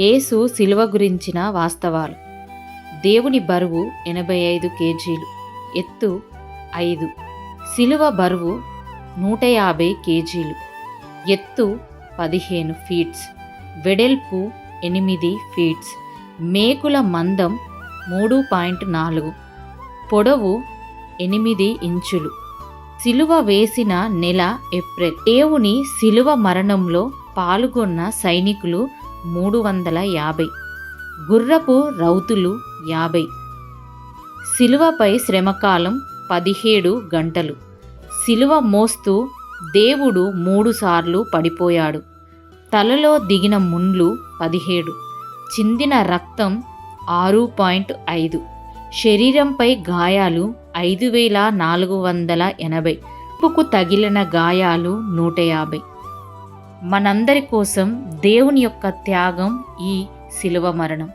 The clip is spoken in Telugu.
యేసు శిలువ గురించిన వాస్తవాలు. దేవుని బరువు 85 కేజీలు, ఎత్తు 5. శిలువ బరువు 150 కేజీలు, ఎత్తు 15 ఫీట్స్, వెడల్పు 8 ఫీట్స్, మేకుల మందం 3.4, పొడవు 8 ఇంచులు. శిలువ వేసిన నెల ఏప్రిల్. దేవుని శిలువ మరణంలో పాల్గొన్న సైనికులు 350, గుర్రపు రౌతులు 50. శిలువపై శ్రమకాలం 17 గంటలు. శిలువ మోస్తూ దేవుడు 3 సార్లు పడిపోయాడు. తలలో దిగిన ముండ్లు 17, చిందిన రక్తం 6.5, శరీరంపై గాయాలు 5480, ఉప్పుకు తగిలిన గాయాలు 150. మనందరి కోసం దేవుని యొక్క త్యాగం ఈ శిలువ మరణం.